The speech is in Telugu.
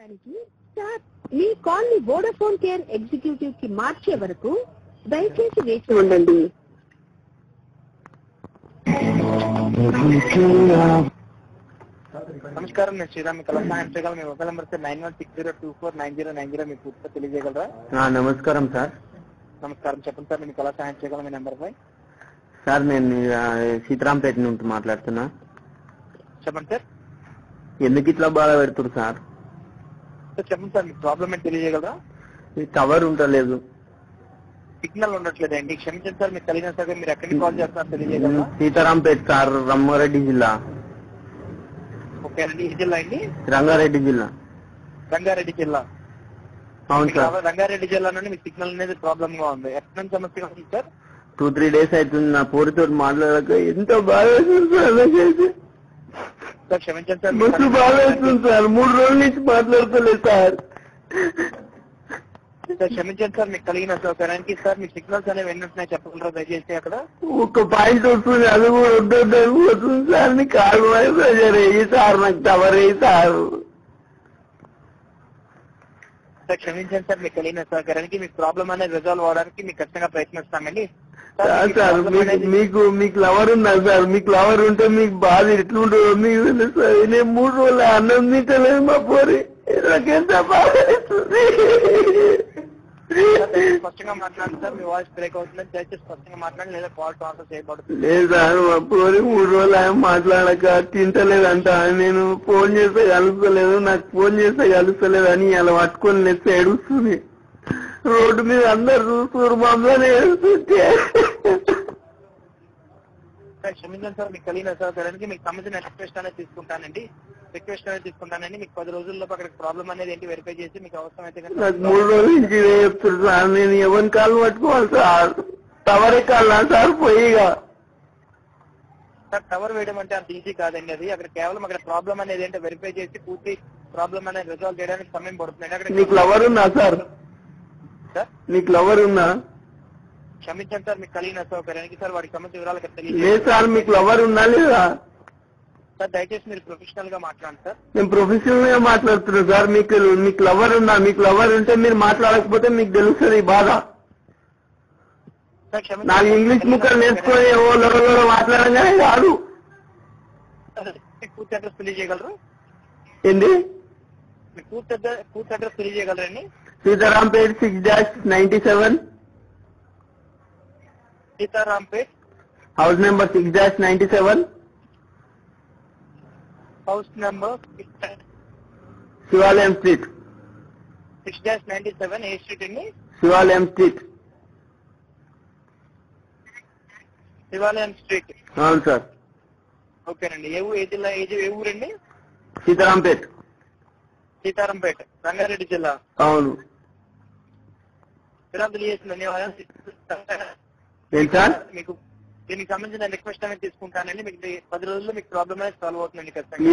చేయడానికి సార్ మీ కాల్ ని వోడాఫోన్ కేర్ ఎగ్జిక్యూటివ్ కి మార్చే వరకు దయచేసి వేచి ఉండండి. నమస్కారం, నేను శ్రీరామ్. కళా సహాయం చేయగల మీ మొబైల్ నెంబర్ 9160249090 మీకు పూర్తిగా తెలియజేయగలరా? నమస్కారం సార్. నమస్కారం, చెప్పండి సార్. నేను కళా సహాయం చేయగల మీ నెంబర్ పై. సార్ నేను సీతారాంపేట నుంచి మాట్లాడుతున్నా. చెప్పండి సార్. ఎందుకు ఇట్లా బాధ పెడుతున్నారు సార్? చెప్పండి సార్, మీ ప్రాబ్లం ఏంటి తెలియజేయగలరా? కవర్ ఉండలేదు, సిగ్నల్ ఉండట్లేదండి. క్షమించండి సార్, మీకు కలిగిన సార్ మీరు ఎక్కడికి కాల్ చేస్తున్నారు తెలియజేయగలరా? సీతారాంపేట సార్, రంగారెడ్డి జిల్లా. ఓకే అండి. ఏ జిల్లా అండి? రంగారెడ్డి జిల్లా. రంగారెడ్డి జిల్లా. అవును సార్. రంగారెడ్డి జిల్లా నుండి మీ సిగ్నల్ అనేది ప్రాబ్లమ్ గా ఉంది. ఎక్కడ సమస్యగా ఉంది సార్? 2-3 days అవుతుంది నా పూరితో మాట్లాడక. ఎంత బాధ సార్ క్షమించండి సార్, మస్తు బాధ అవుతుంది సార్. 3 రోజుల నుంచి మాట్లాడతలేదు సార్. సార్ క్షమించండి సార్, మీకు కలిగిన సౌకర్యానికి. సార్ మీ సిగ్నల్స్ అనేవి ఎన్ని ఉంటున్నాయి చెప్పగలరా దయచేసి? అక్కడ ఒక పాయింట్ వస్తుంది, అది కూడా వస్తుంది సార్. నీ కాలు వేయి సార్, నాకు టవర్ వేయి సార్. సార్ క్షమించండి సార్, మీకు కలిగిన సౌకర్యానికి. మీకు ప్రాబ్లం అనేది రిజాల్వ్ అవడానికి మీకు ఖచ్చితంగా ప్రయత్నిస్తామండి. సార్ మీకు లవర్ ఉందా సార్? మీకు లవర్ ఉంటే మీకు బాధ ఎట్లుంటుందో మీకు తెలుసు. నేను 3 రోజులు అన్నం తింటలేదు మా పోరి. నాకెంత బాధ అవుతుంది. స్పష్టంగా మాట్లాడండి సార్, మీ వాయిస్ బ్రేక్ అవుతుంది. దయచేసి స్పష్టంగా మాట్లాడండి, లేదా కాల్ ట్రాన్స్ఫర్ చేయబడుతుంది. లేదు సార్, మా పోరి 3 రోజులు ఆయన మాట్లాడక తింటలేదంట. నేను ఫోన్ చేస్తే కలుస్తలేదు, నాకు ఫోన్ చేస్తే కలుస్తలేదు అని అలా పట్టుకొని లేస్తే ఏడుస్తుంది. రోడ్డు మీద అందరు చూస్తున్నారు, మమ్మల్ని ఏడుస్తుంటే. క్షమించండి సార్, మీకు కలిగిన సౌకర్యానికి మీకు సంబంధించిన రిక్వెస్ట్ అనేది తీసుకుంటానండి. మీకు 10 రోజుల్లో అక్కడ ప్రాబ్లం అనేది ఏంటి వెరిఫై చేసి మీకు అవసరం అయితే నాకు 3 రోజుల నుంచి చెప్తారు సార్. నేను ఎవరిని కాలు పట్టుకోవాలి సార్? టవర్ ఎక్కాలా సార్? పోయిగా సార్ టవర్ వేయడం అంటే అంత ఈజీ కాదండి. అది అక్కడ కేవలం అక్కడ ప్రాబ్లం అనేది ఏంటో వెరిఫై చేసి పూర్తి ప్రాబ్లం అనేది రిజాల్వ్ చేయడానికి సమయం పడుతుంది. అక్కడ నీకు లవర్ ఉన్నా సార్? సార్ నీకు లవర్ ఉన్నా? క్షమించండి సార్, మీకు కలిగిన సౌకర్యానికి. సార్ వాడికి సంబంధించిన వివరాలు లేదు సార్. మీకు లవర్ ఉన్నా లేదా సార్? దయచేసి మీరు ప్రొఫెషనల్ గా మాట్లాడండి సార్. నేను ప్రొఫెషనల్ గా మాట్లాడుతున్నాను సార్. మీకు లవర్ ఉన్నా? మీకు లవర్ ఉంటే మీరు మాట్లాడకపోతే మీకు తెలుస్తుంది బాధ. నాకు ఇంగ్లీష్ ముక్కలు నేర్చుకొని ఓ లవర్ మాట్లాడంగానే కాదు. పూర్తి అడ్రస్ తెలియజేయగలరు? ఏంటి? మీకు పూర్తి అడ్రస్ తెలియజేయగలరండి? Sitarampeta 6-97, Sitarampet, house number 6-97, house number Shivalayam street. 6-97 ఏ స్ట్రీట్ అండి? శివాలయం స్ట్రీట్. శివాలయం స్ట్రీట్. అవును సార్. ఓకేనండి. ఏ జిల్లా, ఏ ఊరండి? సీతారాంపేట. సీతారాంపేట, రంగారెడ్డి జిల్లా. అవును. తెలియజేసిన ధన్యవాదాలు. ఏంటి సార్? మీకు దీనికి సంబంధించిన రిక్వెస్ట్ అనేది తీసుకుంటానండి. మీకు 10 రోజుల్లో మీకు ప్రాబ్లమ్ అనేది సాల్వ్ అవుతుందండి ఖచ్చితంగా.